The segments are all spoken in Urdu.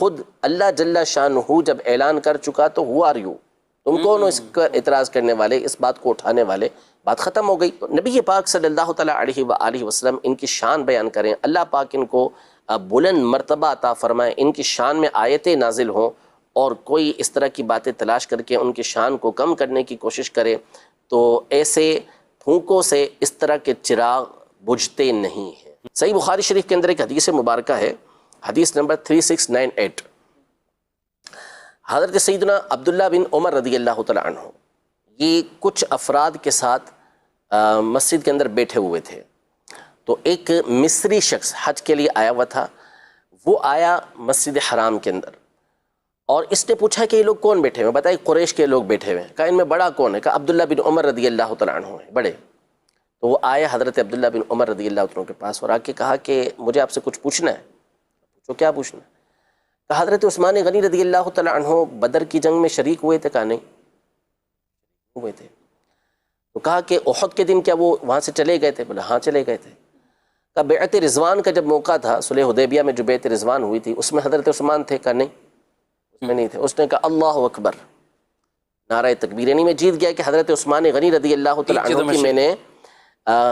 خود اللہ جل شانہ جب اعلان کر چکا تو ہو آر یو، تم کون ہو اس کا اعتراض کرنے والے، اس بات کو اٹھانے والے؟ بات ختم ہو گئی۔ تو نبی پاک صلی اللہ تعالیٰ علیہ وآلہ وسلم ان کی شان بیان کریں، اللہ پاک ان کو بلند مرتبہ عطا فرمائے، ان کی شان میں آیتیں نازل ہوں، اور کوئی اس طرح کی باتیں تلاش کر کے ان کی شان کو کم کرنے کی کوشش کرے تو ایسے پھونکوں سے اس طرح کے چراغ بجھتے نہیں ہیں۔ صحیح بخاری شریف کے اندر ایک حدیث مبارکہ ہے، حدیث نمبر 3698، حضرت سیدنا عبداللہ بن عمر رضی اللہ تعالیٰ عنہ یہ کچھ افراد کے ساتھ مسجد کے اندر بیٹھے ہوئے تھے، تو ایک مصری شخص حج کے لیے آیا ہوا تھا، وہ آیا مسجد حرام کے اندر اور اس نے پوچھا کہ یہ لوگ کون بیٹھے ہوئے ہیں؟ بتائیں قریش کے لوگ بیٹھے ہوئے ہیں۔ کہا ان میں بڑا کون ہے؟ کہا عبداللہ بن عمر رضی اللہ تعالیٰ عنہ ہے بڑے۔ تو وہ آیا حضرت عبداللہ بن عمر رضی اللہ تعالیٰ عنہ کے پاس اور آ کے کہا کہ مجھے آپ سے کچھ پوچھنا ہے۔ پوچھو کیا پوچھنا ہے؟ کہا حضرت عثمان غنی رضی اللہ تعالیٰ عنہ بدر کی جنگ میں شریک ہوئے تھے؟ کہا نہیں ہوئے تھے۔ تو کہا کہ احد کے دن کیا وہ وہاں سے چلے گئے تھے؟ بولا ہاں چلے گئے تھے۔ کہا بیعت رضوان کا جب موقع تھا، صلح حدیبیہ میں جو بیعت رضوان ہوئی تھی، اس میں حضرت عثمان تھے؟ کہا نہیں اس میں نہیں تھے۔ اس نے کہا اللہ اکبر، نعرہ تکبیر، یعنی میں جیت گیا کہ حضرت عثمان غنی رضی اللہ تعالیٰ عنہ کی میں نے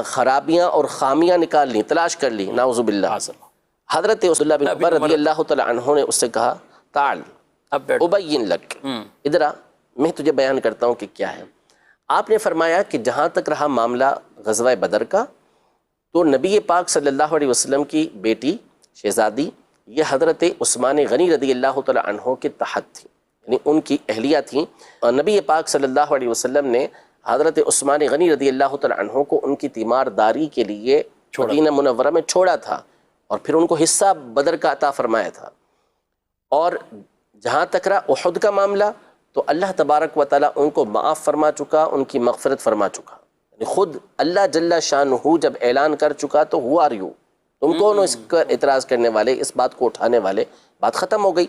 خرابیاں اور خامیاں نکال لی، تلاش کر لی، نعوذ باللہ۔ حضرت عبداللہ بن عمر رضی اللہ تعالیٰ عنہ نے اس سے کہا تعال ابین لک، ادھر آ میں تجھے بیان کرتا ہوں کہ کیا ہے۔ آپ نے فرمایا کہ جہاں تک رہا معاملہ غزوہ بدر کا، تو نبی پاک صلی اللہ علیہ وسلم کی بیٹی شہزادی یہ حضرت عثمان غنی رضی اللہ تعالیٰ عنہ کے تحت تھی، یعنی ان کی اہلیہ تھیں، اور نبی پاک صلی اللہ علیہ وسلم نے حضرت عثمان غنی رضی اللہ تعالیٰ عنہ کو ان کی تیمارداری کے لیے مدینہ منورہ میں چھوڑا تھا، اور پھر ان کو حصہ بدر کا عطا فرمایا تھا۔ اور جہاں تک رہا احد کا معاملہ، تو اللہ تبارک و تعالیٰ ان کو معاف فرما چکا، ان کی مغفرت فرما چکا، یعنی خود اللہ جل شانہ جب اعلان کر چکا تو ہو آر یو، تم کون ہو اس کا اعتراض کرنے والے، اس بات کو اٹھانے والے؟ بات ختم ہو گئی۔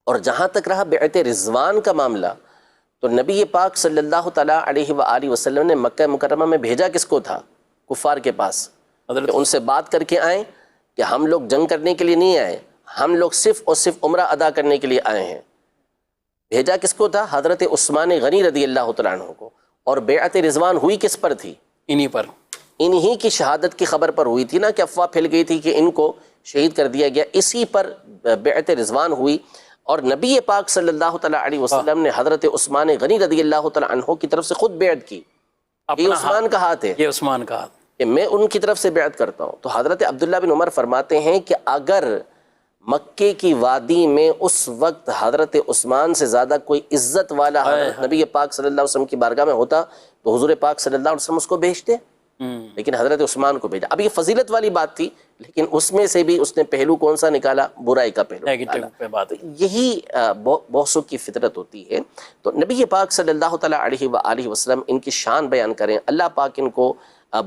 اور جہاں تک رہا بیعت رضوان کا معاملہ، تو نبی پاک صلی اللہ تعالیٰ علیہ وآلہ وسلم نے مکہ مکرمہ میں بھیجا کس کہ تھا؟ کفار کے پاس، کہ ان سے بات کر کے آئیں کہ ہم لوگ جنگ کرنے کے لیے نہیں آئے، ہم لوگ صرف اور صرف عمرہ ادا کرنے کے لیے آئے ہیں۔ بھیجا کس کو تھا؟ حضرت عثمان غنی رضی اللہ تعالیٰ عنہ کو۔ اور بیعت رضوان ہوئی کس پر تھی؟ انہی کی شہادت کی خبر پر ہوئی تھی نا، کہ افواہ پھیل گئی تھی کہ ان کو شہید کر دیا گیا، اسی پر بیعت رضوان ہوئی۔ اور نبی پاک صلی اللہ تعالیٰ علیہ وسلم نے حضرت عثمان غنی رضی اللہ تعالیٰ عنہ کی طرف سے خود بیعت کی، یہ عثمان کا ہاتھ ہے، یہ عثمان کا ہاتھ، کہ میں ان کی طرف سے بیعت کرتا ہوں۔ تو حضرت عبداللہ بن عمر فرماتے ہیں کہ اگر مکے کی وادی میں اس وقت حضرت عثمان سے زیادہ کوئی عزت والا حضرت نبی پاک صلی اللہ علیہ وسلم کی بارگاہ میں ہوتا تو حضور پاک صلی اللہ علیہ وسلم اس کو بھیجتے، لیکن حضرت عثمان کو بھیجا۔ اب یہ فضیلت والی بات تھی، لیکن اس میں سے بھی اس نے پہلو کون سا نکالا؟ برائی کا پہلو نکالا۔ یہی بہسوں کی فطرت ہوتی ہے۔ تو نبی پاک صلی اللہ تعالیٰ علیہ وآلہ وسلم ان کی شان بیان کریں، اللہ پاک ان کو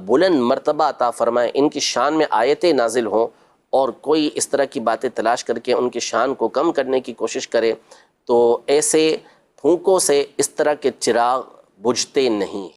بلند مرتبہ عطا فرمائے، ان کی شان میں آیتیں نازل ہوں، اور کوئی اس طرح کی باتیں تلاش کر کے ان کی شان کو کم کرنے کی کوشش کرے تو ایسے پھونکوں سے اس طرح کے چراغ بجھتے نہیں۔